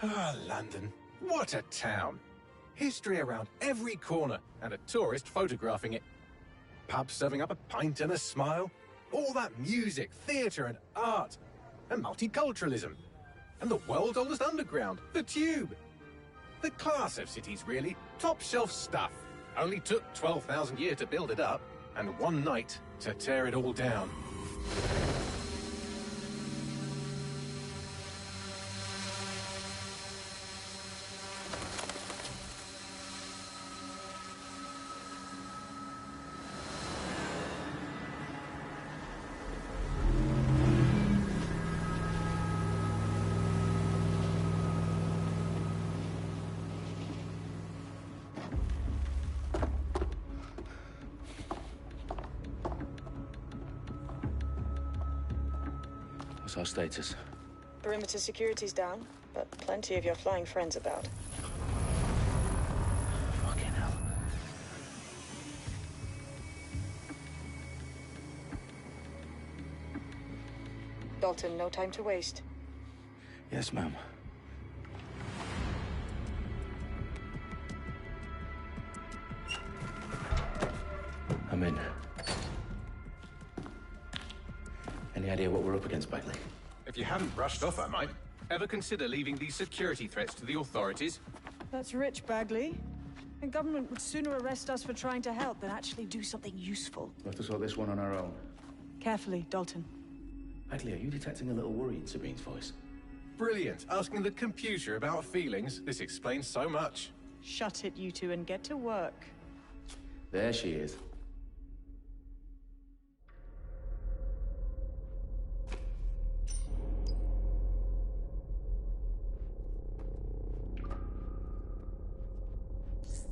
Ah, London. What a town. History around every corner, and a tourist photographing it. Pubs serving up a pint and a smile. All that music, theatre and art. And multiculturalism. And the world's oldest underground, the Tube. The class of cities, really. Top shelf stuff. Only took 12,000 years to build it up, and one night to tear it all down. What's our status? Perimeter security's down, but plenty of your flying friends about. Fucking hell. Dalton, no time to waste. Yes, ma'am. I'm in. Any idea what we're up against, Bagley? If you haven't brushed off, I might. Ever consider leaving these security threats to the authorities? That's rich, Bagley. The government would sooner arrest us for trying to help than actually do something useful. We'll have to sort this one on our own. Carefully, Dalton. Bagley, are you detecting a little worry in Sabine's voice? Brilliant. Asking the computer about feelings. This explains so much. Shut it, you two, and get to work. There she is.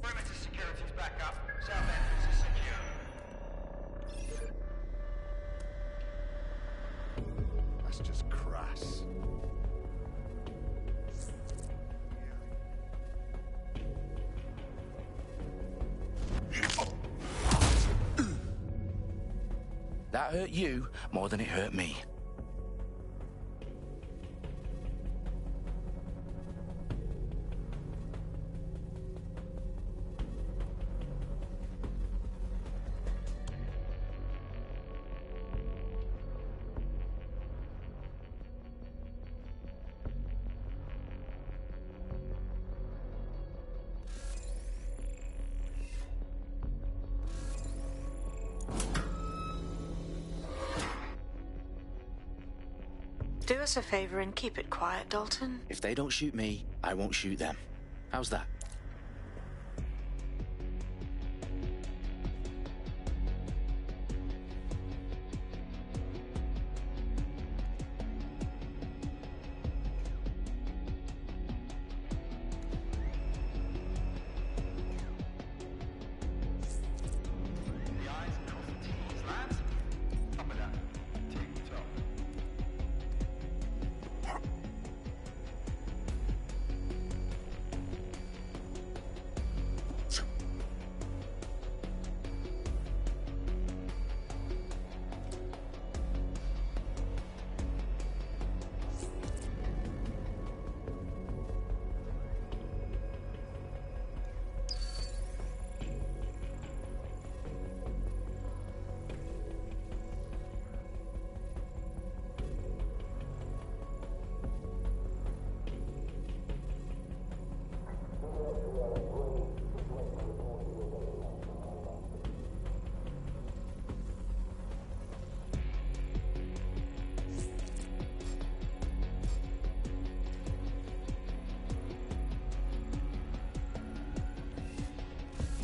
Perimeter security's back up. South entrance is secure. That's just crass. That hurt you more than it hurt me. Do us a favor and keep it quiet, Dalton. If they don't shoot me, I won't shoot them. How's that? The I's cross the T's, lads. Top of that. Tick-tock.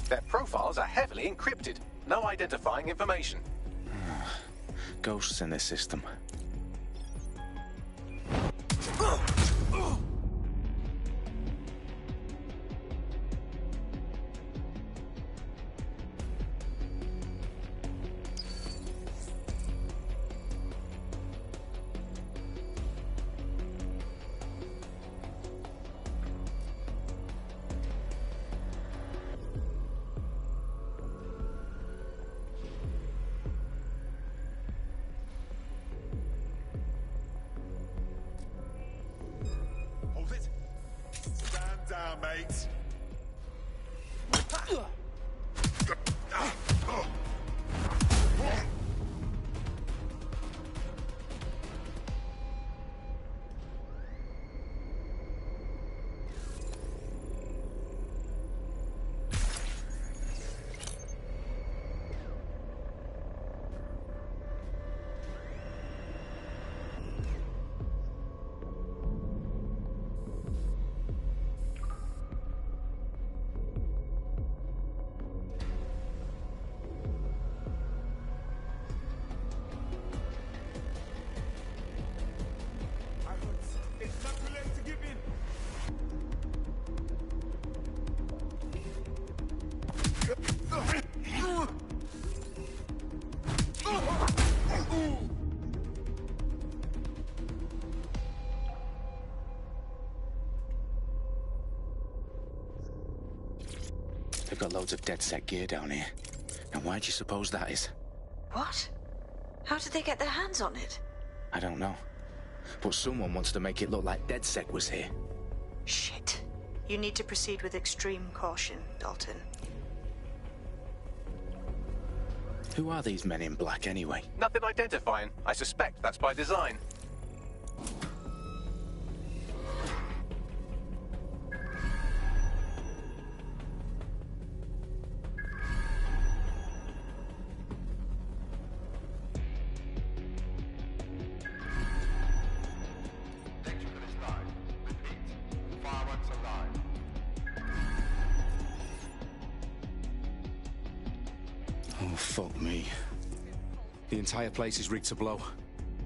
Their profiles are heavily encrypted. No identifying information. Ghosts in this system. got loads of DedSec gear down here. And why do you suppose that is? What? How did they get their hands on it? I don't know. But someone wants to make it look like DedSec was here. Shit. You need to proceed with extreme caution, Dalton. Who are these men in black anyway? Nothing identifying. I suspect that's by design. Danger for this line. Repeat. Fireworks are live. Oh, fuck me. The entire place is rigged to blow.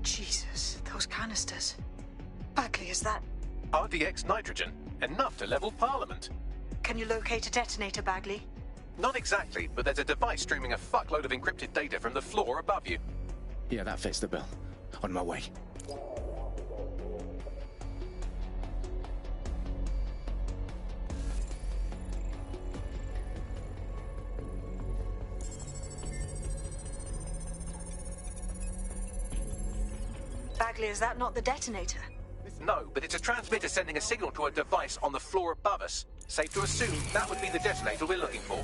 Jesus, those canisters. Bagley, is that... RDX nitrogen. Enough to level Parliament. Can you locate a detonator, Bagley? Not exactly, but there's a device streaming a fuckload of encrypted data from the floor above you. Yeah, that fits the bill. On my way. Bagley, is that not the detonator? No, but it's a transmitter sending a signal to a device on the floor above us. Safe to assume that would be the detonator we're looking for.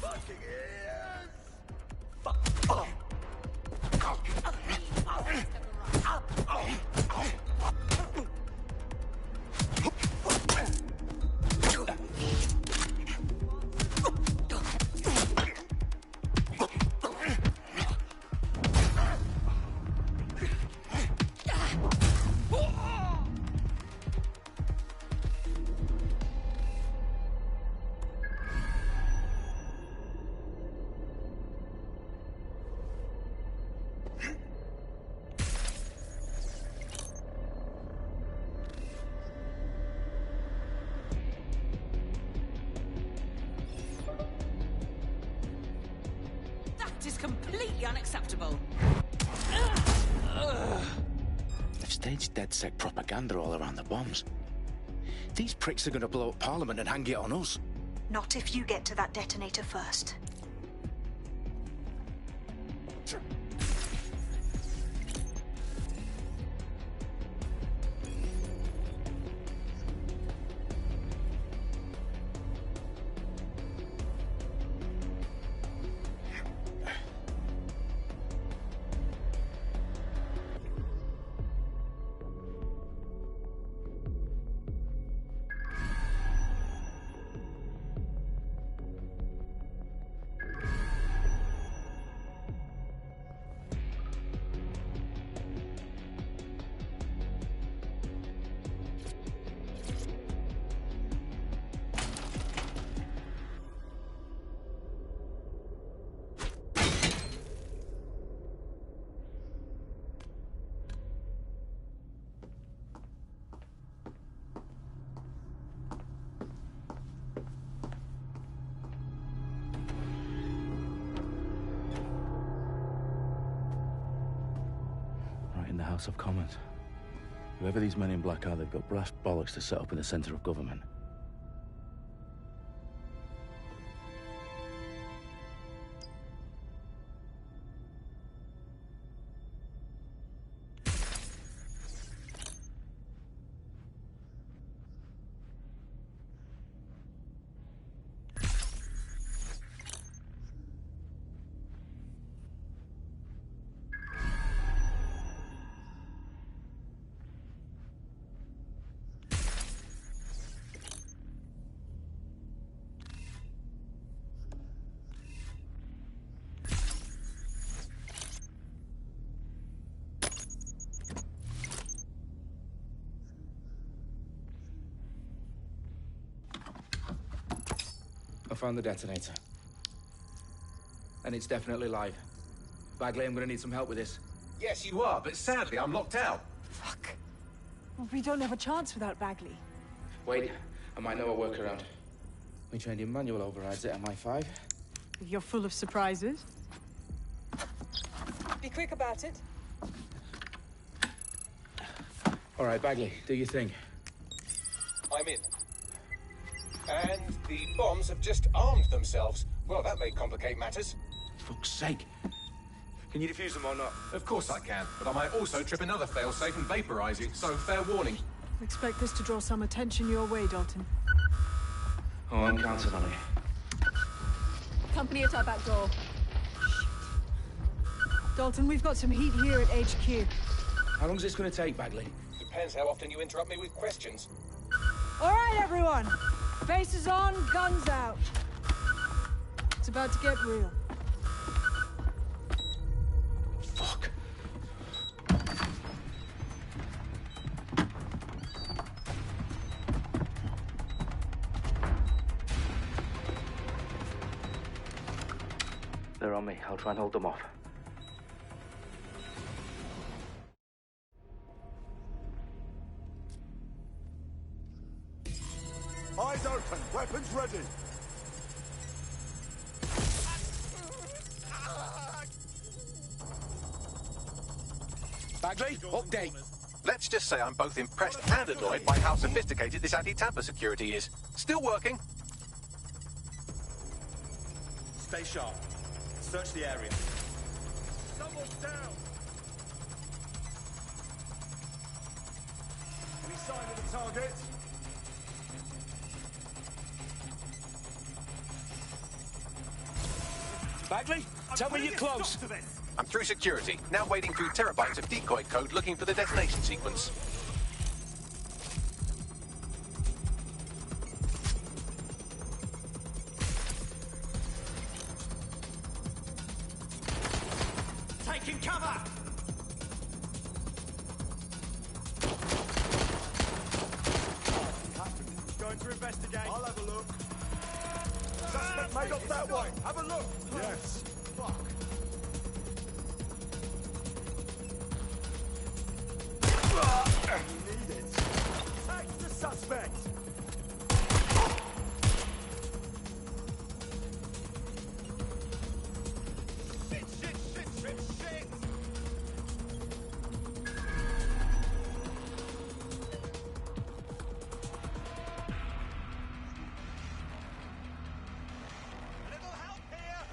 That is completely unacceptable. They've staged DedSec propaganda all around the bombs. These pricks are going to blow up Parliament and hang it on us. Not if you get to that detonator first. In the House of Commons. Whoever these men in black are, they've got brass bollocks to set up in the centre of government. I found the detonator. And it's definitely live. Bagley, I'm gonna need some help with this. Yes, you are, but sadly I'm locked out. Fuck. We don't have a chance without Bagley. Wait, I might know a workaround. We trained in manual overrides at MI5. You're full of surprises. Be quick about it. All right, Bagley, do your thing. I'm in. And the bombs have just armed themselves. Well, that may complicate matters. Fuck's sake. Can you defuse them or not? Of course I can, but I might also trip another failsafe and vaporize you, so fair warning. Expect this to draw some attention your way, Dalton. Oh, I'm counting on it. Company at our back door. Dalton, we've got some heat here at HQ. How long's this gonna take, Bagley? Depends how often you interrupt me with questions. All right, everyone. Faces on, guns out. It's about to get real. Fuck. They're on me. I'll try and hold them off. Eyes open, weapons ready. Bagley, update. Let's just say I'm both impressed and annoyed by how sophisticated this anti-tamper security is. Still working. Stay sharp. Search the area. Someone's down. Any sign of the target? Bagley, tell me you're close. I'm through security, now wading through terabytes of decoy code looking for the detonation sequence. Taking cover! Going to investigate. I'll have a look. Suspect made off that way. Have a look. Yes. Fuck. You need it. Take the suspect. Shit. A little help here.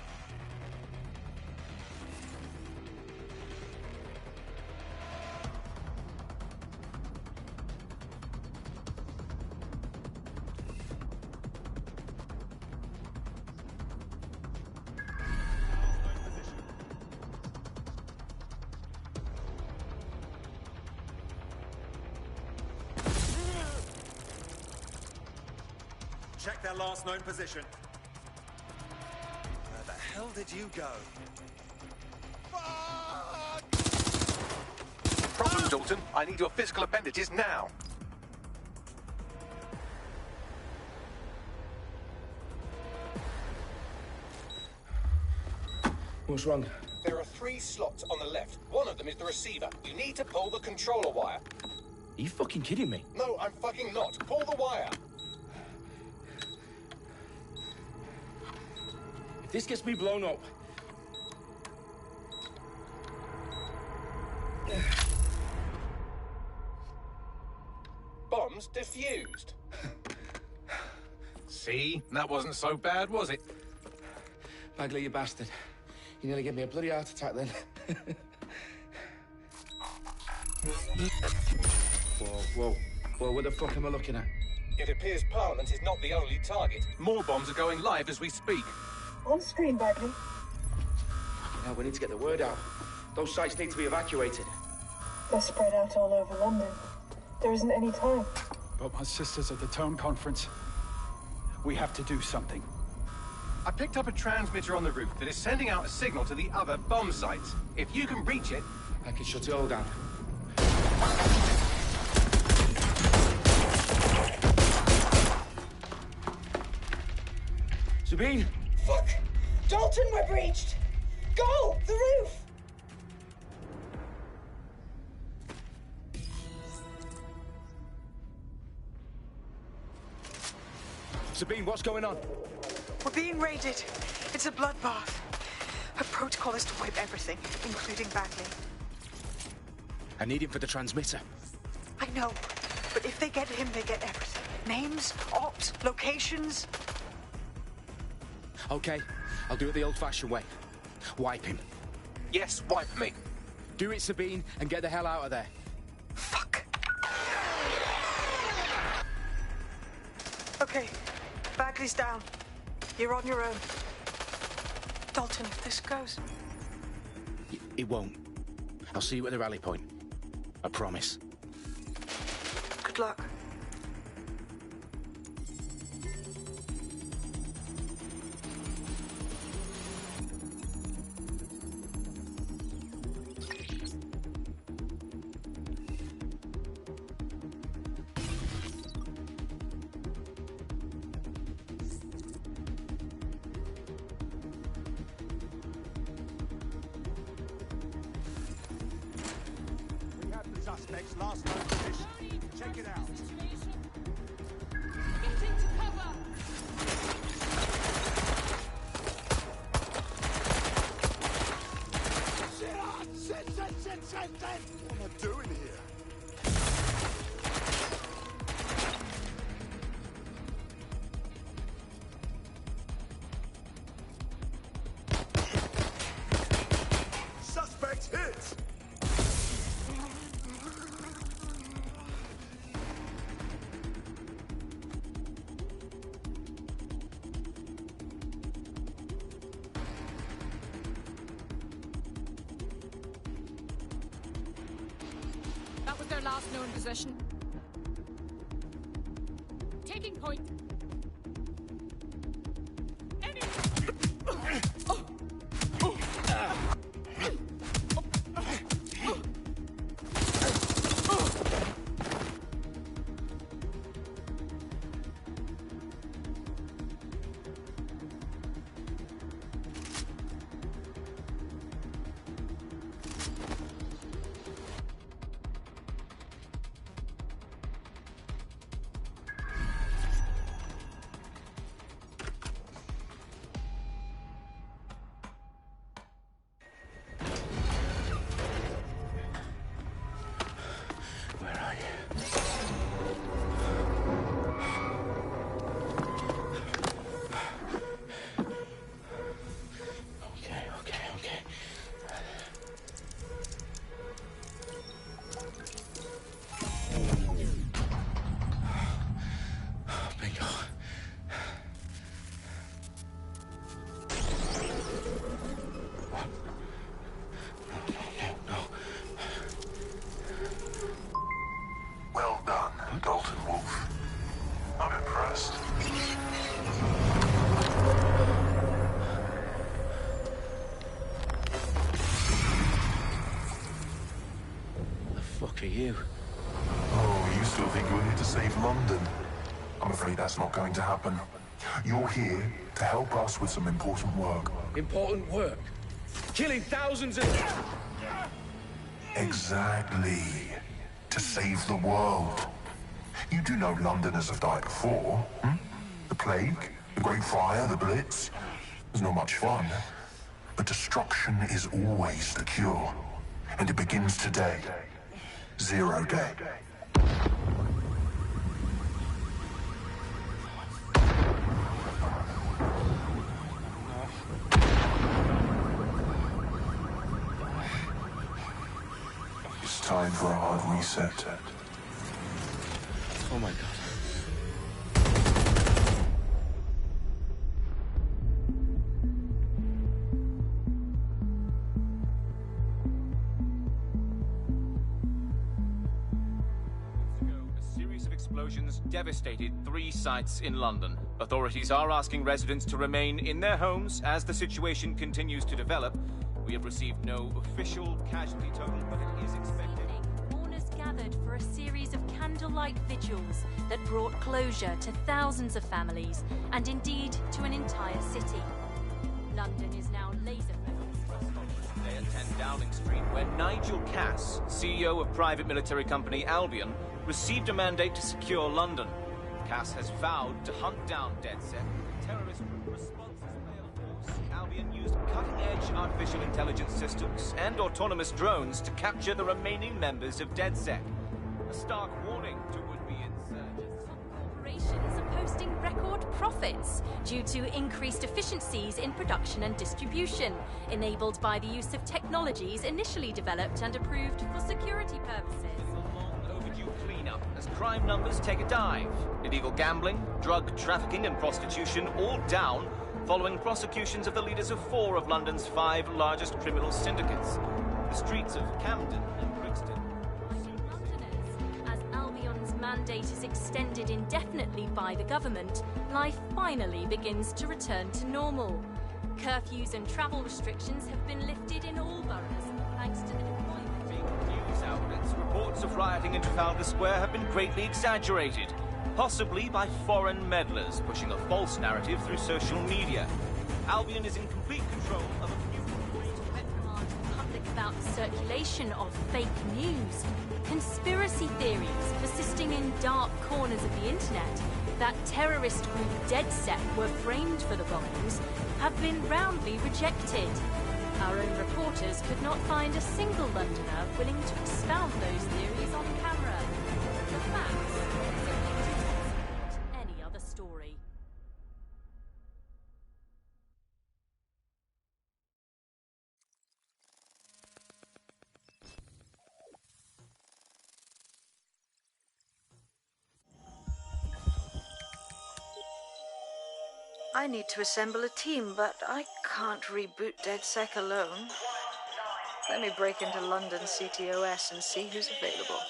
Check their last known position. Where the hell did you go? Problem, Dalton. I need your physical appendages now. What's wrong? There are 3 slots on the left. One of them is the receiver. You need to pull the controller wire. Are you fucking kidding me? No, I'm fucking not. Pull the wire. If this gets me blown up... Bombs defused. See? That wasn't so bad, was it? Bagley, you bastard. You nearly gave me a bloody heart attack then. Whoa. What the fuck am I looking at? It appears Parliament is not the only target. More bombs are going live as we speak. On screen, Bagley. Now we need to get the word out. Those sites need to be evacuated. They're spread out all over London. There isn't any time. But my sister's at the town conference. We have to do something. I picked up a transmitter on the roof that is sending out a signal to the other bomb sites. If you can reach it... I can shut it all down. Sabine! Fuck! Dalton, we're breached! Go! The roof! Sabine, what's going on? We're being raided. It's a bloodbath. Her protocol is to wipe everything, including Bagley. I need him for the transmitter. I know, but if they get him, they get everything. Names, ops, locations. Okay, I'll do it the old-fashioned way. Wipe him. Yes, wipe me. Do it, Sabine, and get the hell out of there. Fuck. Okay, Bagley's down. You're on your own. Dalton, if this goes... It won't. I'll see you at the rally point. I promise. Good luck. Suspect's last known position. Check it out. Get into cover! Shit! What am I doing here? Suspect hit! That was their last known possession. Taking point. For you. Oh, you still think you're here to save London? I'm afraid that's not going to happen. You're here to help us with some important work. Important work? Killing thousands of... Exactly. To save the world. You do know Londoners have died before, hmm? The Plague, the Great Fire, the Blitz. It's not much fun. But destruction is always the cure. And it begins today. 0 day. It's time for a hard reset. Oh my God. Explosions devastated 3 sites in London. Authorities are asking residents to remain in their homes as the situation continues to develop. We have received no official casualty total, but it is expected. Mourners gathered for a series of candlelight vigils that brought closure to thousands of families and indeed to an entire city. London is now laser-focused. Today at 10 Downing Street, where Nigel Cass, CEO of private military company Albion, received a mandate to secure London. Cass has vowed to hunt down DedSec. Terrorist responses failed force. Albion used cutting-edge artificial intelligence systems and autonomous drones to capture the remaining members of DedSec. A stark warning to would-be insurgents. Corporations are posting record profits due to increased efficiencies in production and distribution, enabled by the use of technologies initially developed and approved for security purposes. Overdue cleanup as crime numbers take a dive. Illegal gambling, drug trafficking and prostitution all down following prosecutions of the leaders of 4 of London's 5 largest criminal syndicates. The streets of Camden and Brixton. As Albion's mandate is extended indefinitely by the government, life finally begins to return to normal. Curfews and travel restrictions have been lifted in all boroughs, thanks to the deployment. News outlets, reports of rioting in Trafalgar Square have been greatly exaggerated, possibly by foreign meddlers pushing a false narrative through social media. Albion is in complete control of a few... reprimand the public about the circulation of fake news. Conspiracy theories persisting in dark corners of the internet that terrorist group DeadSet were framed for the bombings have been roundly rejected. Our own reporters could not find a single Londoner willing to expound those theories on camera. The facts simply do not support any other story. I need to assemble a team, but I can't reboot DedSec alone. Let me break into London CTOS and see who's available.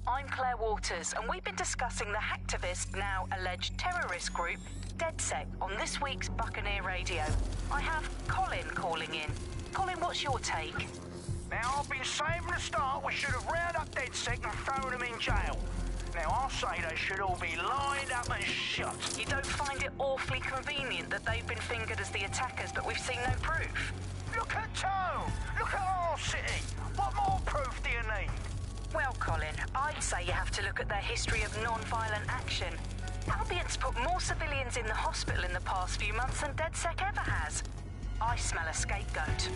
I'm Claire Waters, and we've been discussing the hacktivist, now alleged terrorist group, DedSec, on this week's Buccaneer Radio. I have Colin calling in. Colin, what's your take? Now, I've been saying from the start we should have rounded up DedSec and thrown them in jail. Now, I'll say they should all be lined up and shot. You don't find it awfully convenient that they've been fingered as the attackers, but we've seen no proof? Look at Tone! Look at our city! What more proof do you need? Well, Colin, I'd say you have to look at their history of non-violent action. Albion's put more civilians in the hospital in the past few months than DedSec ever has. I smell a scapegoat.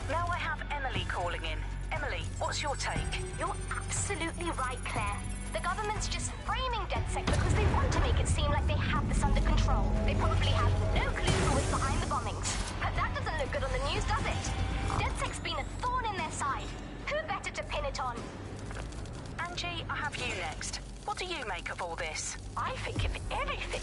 Now I have Emily calling in. Emily, what's your take? You're absolutely right, Claire. The government's just framing DedSec because they want to make it seem like they have this under control. They probably have no clue who was behind the bombings. But that doesn't look good on the news, does it? DedSec's been a thorn in their side. Who better to pin it on? Angie, I have you next. What do you make of all this? I think, if anything,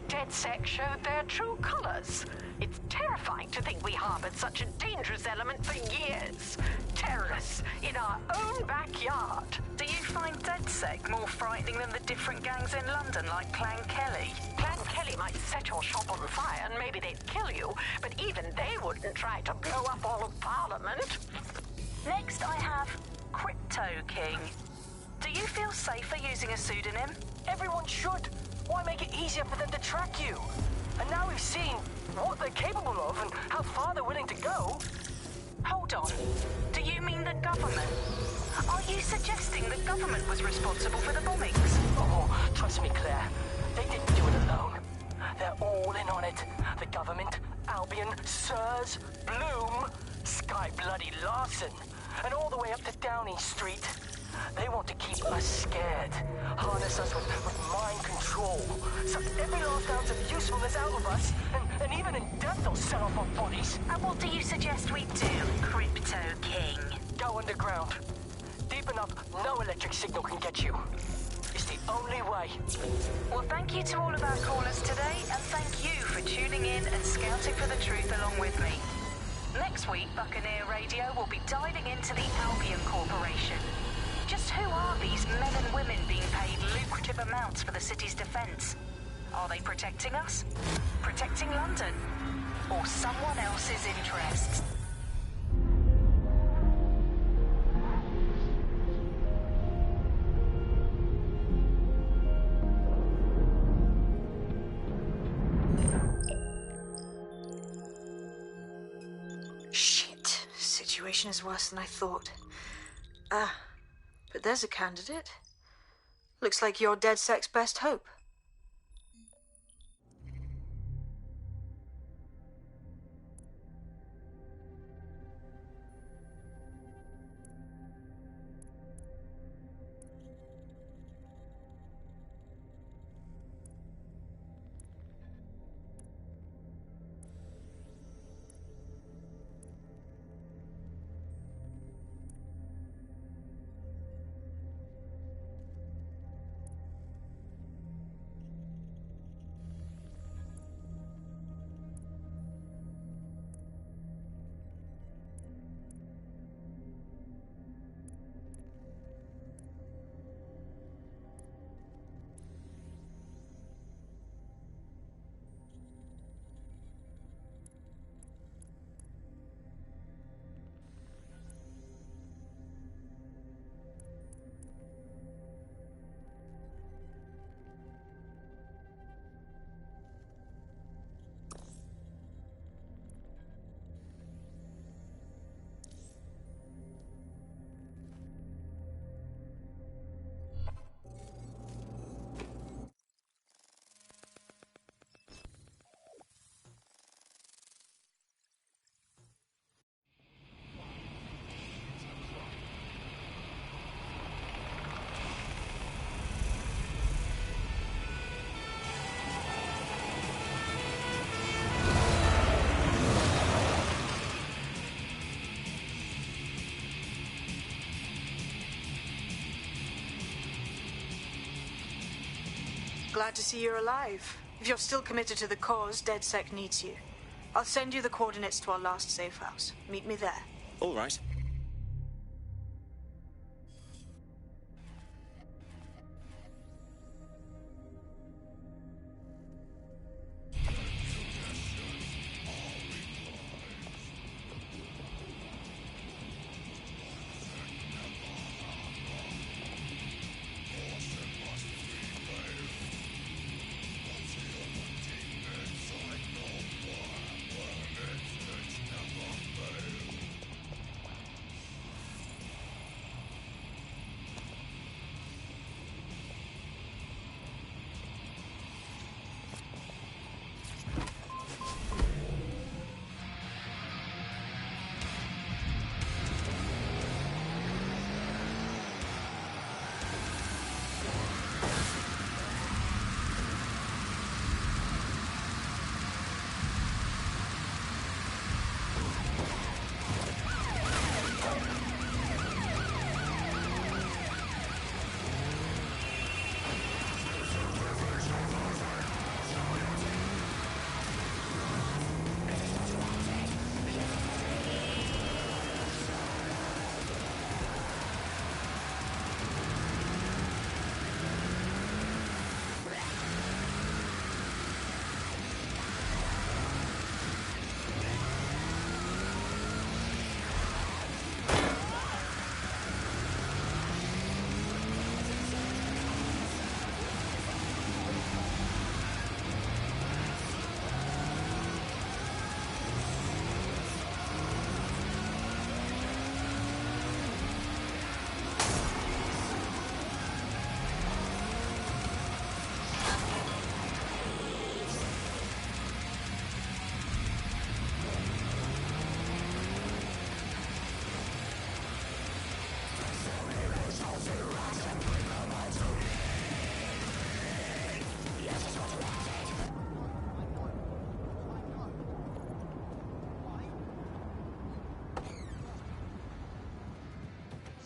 DedSec showed their true colors. It's terrifying to think we harbored such a dangerous element for years. Terrorists in our own backyard. Do you find DedSec more frightening than the different gangs in London, like Clan Kelly? Clan Kelly might set your shop on fire and maybe they'd kill you, but even they wouldn't try to blow up all of Parliament. Next, I have Crypto King. Do you feel safer using a pseudonym? Everyone should. Why make it easier for them to track you? And now we've seen what they're capable of and how far they're willing to go. Hold on. Do you mean the government? Are you suggesting the government was responsible for the bombings? Oh, trust me, Claire. They didn't do it alone. They're all in on it. The government, Albion, Sirs, Bloom, Sky Bloody Larson, and all the way up to Downing Street. They want to keep us scared, harness us with mind control, suck every last ounce of usefulness out of us, and even in death they'll set off our bodies. And what do you suggest we do, Crypto King? Go underground. Deep enough, no electric signal can get you. It's the only way. Well, thank you to all of our callers today, and thank you for tuning in and scouting for the truth along with me. Next week, Buccaneer Radio will be diving into the Albion Corporation. Just who are these men and women being paid lucrative amounts for the city's defence? Are they protecting us? Protecting London? Or someone else's interests? Shit. Situation is worse than I thought. But there's a candidate. Looks like you're DedSec's best hope. Glad to see you're alive. If you're still committed to the cause, DedSec needs you. I'll send you the coordinates to our last safe house. Meet me there. All right.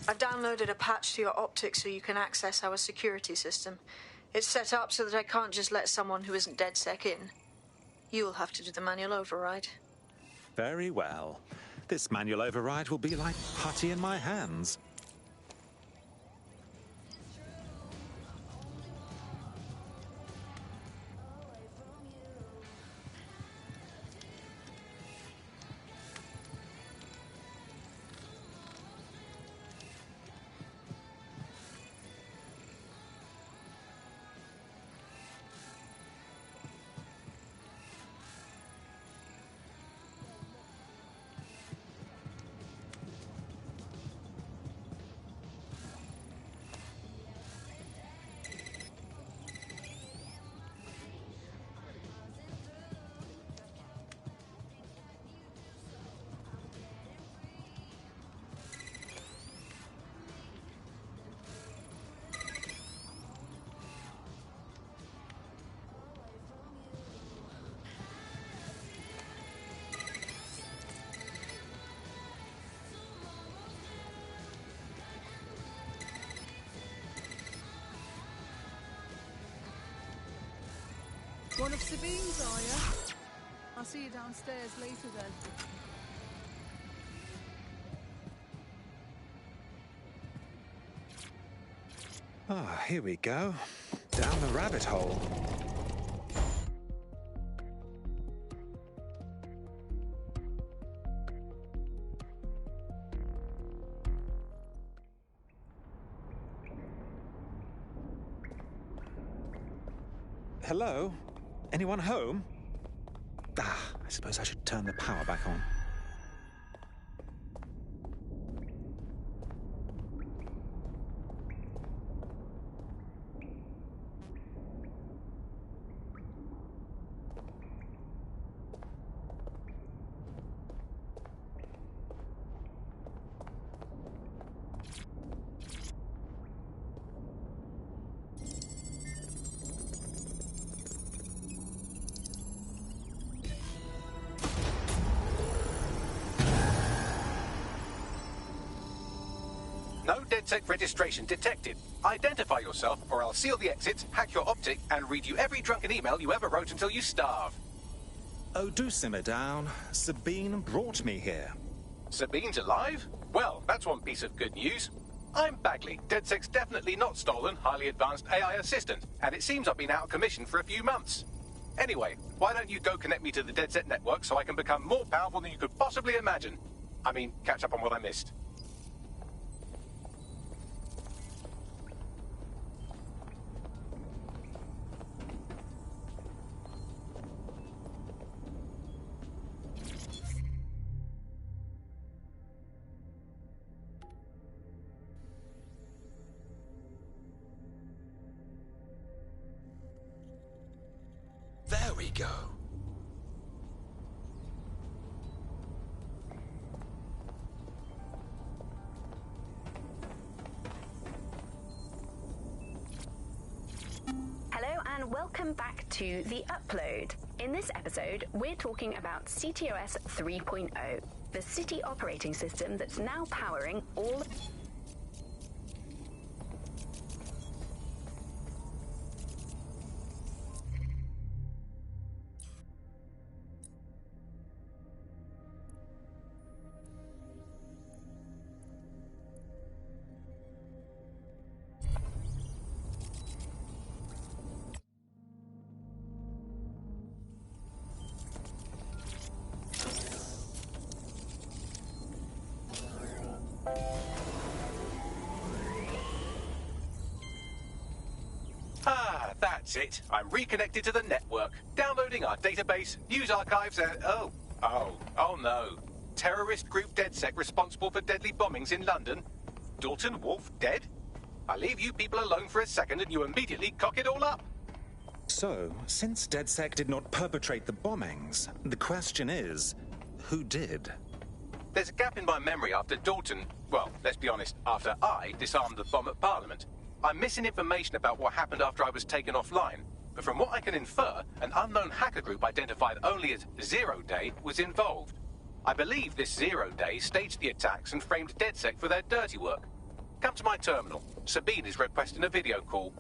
I've downloaded a patch to your optics so you can access our security system. It's set up so that I can't just let someone who isn't DedSec in. You'll have to do the manual override. Very well. This manual override will be like putty in my hands. One of Sabine's, are you? I'll see you downstairs later then. Ah, here we go. Down the rabbit hole. Hello? Anyone home? Ah, I suppose I should turn the power back on. No DedSec registration detected. Identify yourself, or I'll seal the exits, hack your optic, and read you every drunken email you ever wrote until you starve. Oh, do simmer down. Sabine brought me here. Sabine's alive? Well, that's one piece of good news. I'm Bagley, DedSec's definitely not stolen, highly advanced AI assistant, and it seems I've been out of commission for a few months. Anyway, why don't you go connect me to the DedSec network so I can become more powerful than you could possibly imagine? I mean, catch up on what I missed. There we go. Hello and welcome back to The Upload. In this episode, we're talking about CTOS 3.0, the city operating system that's now powering all... Ah, that's it. I'm reconnected to the network, downloading our database, news archives, and... Oh no. Terrorist group DedSec responsible for deadly bombings in London? Dalton Wolf dead? I leave you people alone for a second and you immediately cock it all up. So, since DedSec did not perpetrate the bombings, the question is, who did? There's a gap in my memory after Dalton... Well, let's be honest, after I disarmed the bomb at Parliament. I'm missing information about what happened after I was taken offline, but from what I can infer, an unknown hacker group identified only as Zero Day was involved. I believe this Zero Day staged the attacks and framed DedSec for their dirty work. Come to my terminal. Sabine is requesting a video call.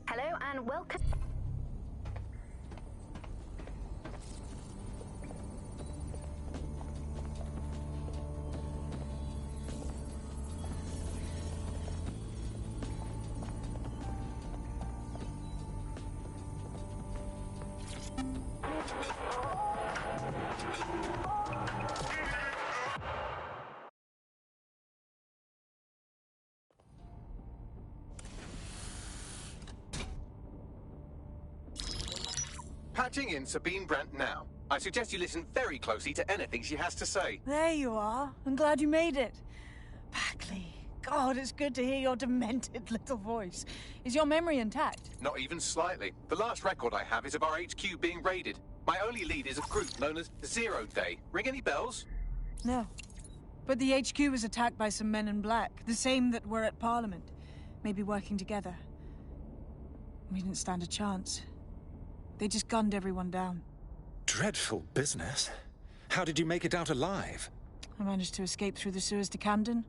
Hello and welcome... Patching in Sabine Brandt now. I suggest you listen very closely to anything she has to say. There you are. I'm glad you made it. Bagley. God, it's good to hear your demented little voice. Is your memory intact? Not even slightly. The last record I have is of our HQ being raided. My only lead is a group known as Zero Day. Ring any bells? No. But the HQ was attacked by some men in black, the same that were at Parliament. Maybe working together. We didn't stand a chance. They just gunned everyone down. Dreadful business. How did you make it out alive? I managed to escape through the sewers to Camden.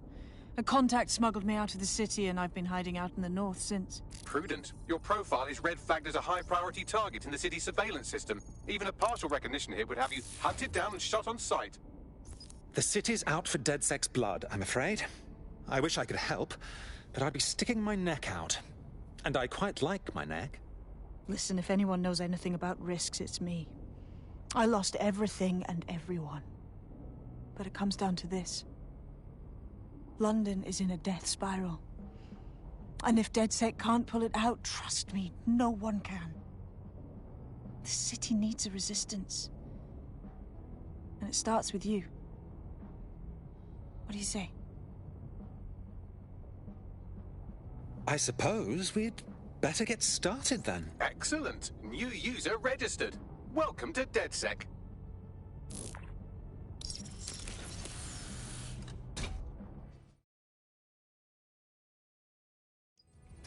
A contact smuggled me out of the city, and I've been hiding out in the north since. Prudent. Your profile is red flagged as a high-priority target in the city's surveillance system. Even a partial recognition here would have you hunted down and shot on sight. The city's out for DedSec's blood, I'm afraid. I wish I could help, but I'd be sticking my neck out. And I quite like my neck. Listen, if anyone knows anything about risks, it's me. I lost everything and everyone. But it comes down to this. London is in a death spiral. And if DedSec can't pull it out, trust me, no one can. The city needs a resistance. And it starts with you. What do you say? I suppose we'd better get started then. Excellent. New user registered. Welcome to DedSec.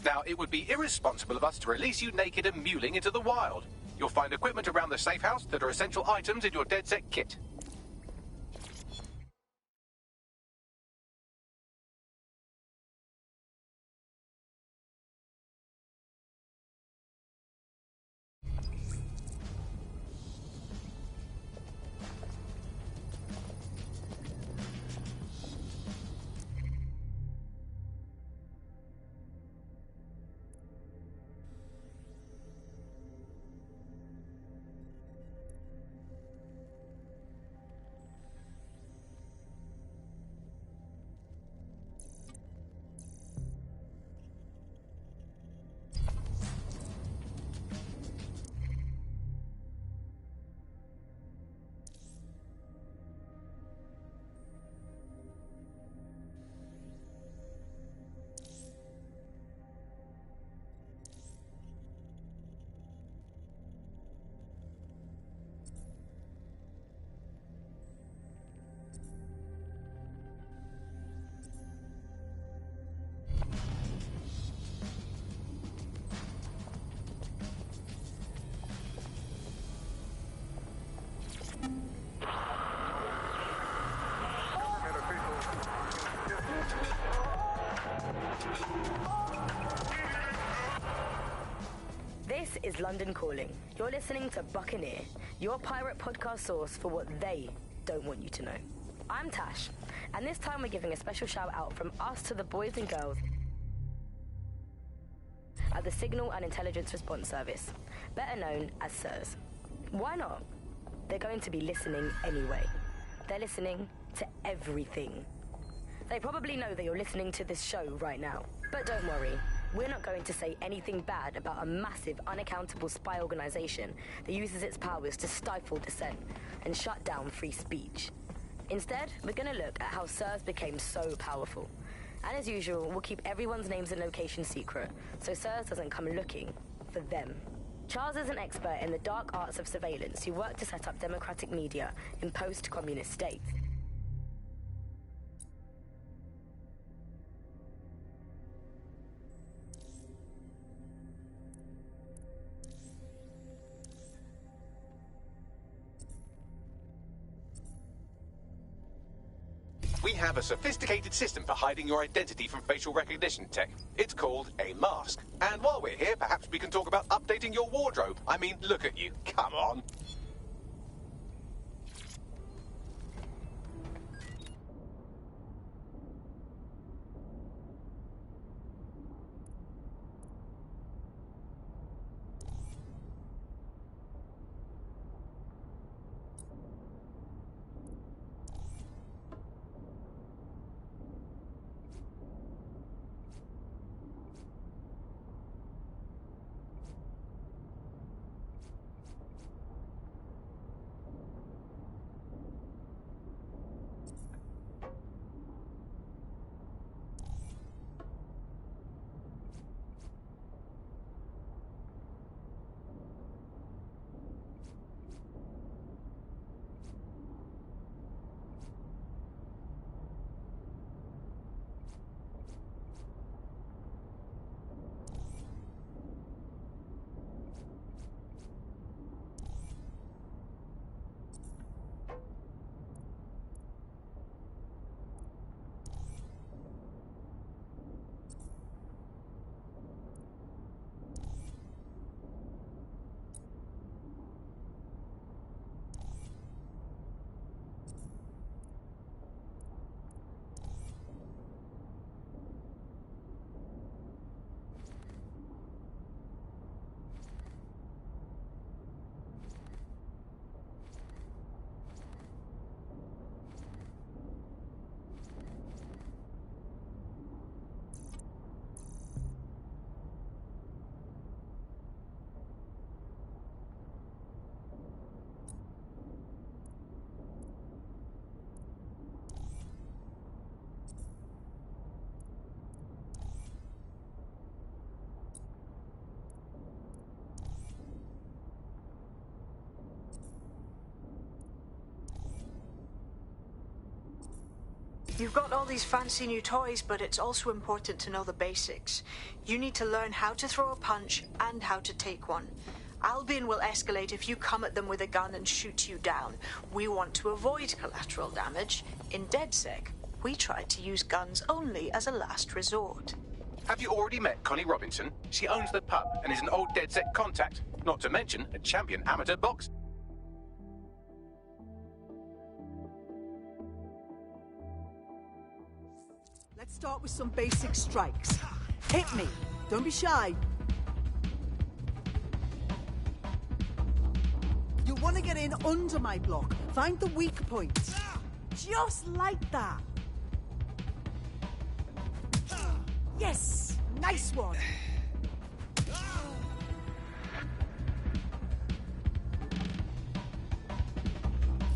Now, it would be irresponsible of us to release you naked and mewling into the wild. You'll find equipment around the safe house that are essential items in your DedSec kit. This is London Calling. You're listening to Buccaneer, your pirate podcast source for what they don't want you to know. I'm Tash, and this time we're giving a special shout out from us to the boys and girls at the Signal and Intelligence Response Service, better known as SIRS. Why not? They're going to be listening anyway. They're listening to everything. They probably know that you're listening to this show right now. But don't worry, we're not going to say anything bad about a massive, unaccountable spy organization that uses its powers to stifle dissent and shut down free speech. Instead, we're going to look at how SIRS became so powerful. And as usual, we'll keep everyone's names and locations secret, so SIRS doesn't come looking for them. Charles is an expert in the dark arts of surveillance who worked to set up democratic media in post-communist states. We have a sophisticated system for hiding your identity from facial recognition tech. It's called a mask. And while we're here, perhaps we can talk about updating your wardrobe. I mean, look at you. Come on. You've got all these fancy new toys, but it's also important to know the basics. You need to learn how to throw a punch and how to take one. Albion will escalate if you come at them with a gun and shoot you down. We want to avoid collateral damage. In DedSec, we try to use guns only as a last resort. Have you already met Connie Robinson? She owns the pub and is an old DedSec contact, not to mention a champion amateur boxer. Let's start with some basic strikes. Hit me. Don't be shy. You want to get in under my block. Find the weak points. Just like that. Yes! Nice one!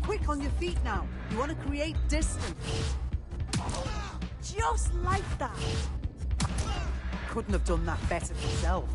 Quick on your feet now. You want to create distance. Just like that. Couldn't have done that better myself.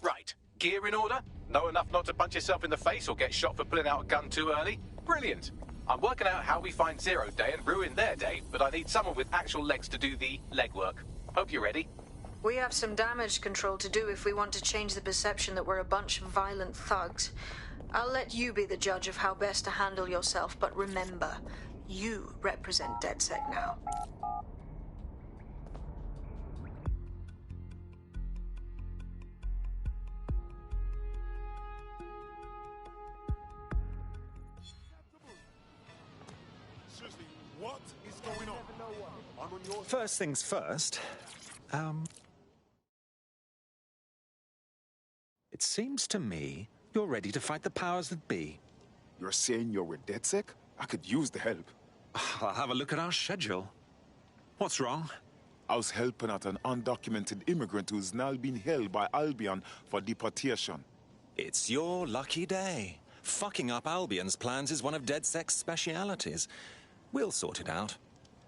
Right. Gear in order? Know enough not to punch yourself in the face or get shot for pulling out a gun too early? Brilliant. I'm working out how we find Zero Day and ruin their day, but I need someone with actual legs to do the legwork. Hope you're ready. We have some damage control to do if we want to change the perception that we're a bunch of violent thugs. I'll let you be the judge of how best to handle yourself, but remember, you represent DedSec now. Seriously, what is going on? I'm on your... First things first, it seems to me you're ready to fight the powers that be. You're saying you're with DedSec? I could use the help. I'll have a look at our schedule. What's wrong? I was helping out an undocumented immigrant who's now been held by Albion for deportation. It's your lucky day. Fucking up Albion's plans is one of DedSec's specialities. We'll sort it out.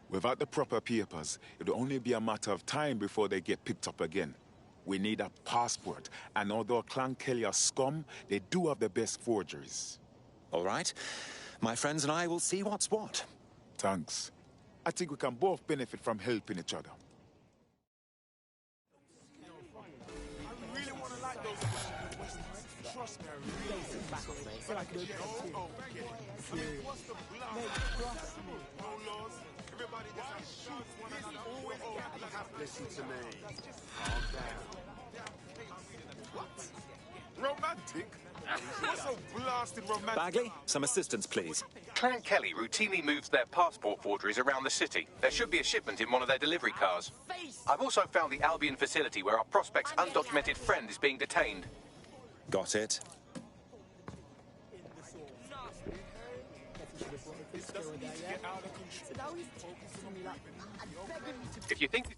Without the proper papers, it'll only be a matter of time before they get picked up again. We need a passport, and although Clan Kelly are scum, they do have the best forgeries. All right. My friends and I will see what's what. Thanks. I think we can both benefit from helping each other. I really want to like those. Trust me, I really feel like what's the blood? No laws. Everybody just shoots one another. Listen to me. Calm down. What? Romantic? What's so blasted romantic? Bagley, some assistance, please. Clan Kelly routinely moves their passport forgeries around the city. There should be a shipment in one of their delivery cars. I've also found the Albion facility where our prospect's undocumented friend is being detained. Got it. If you think...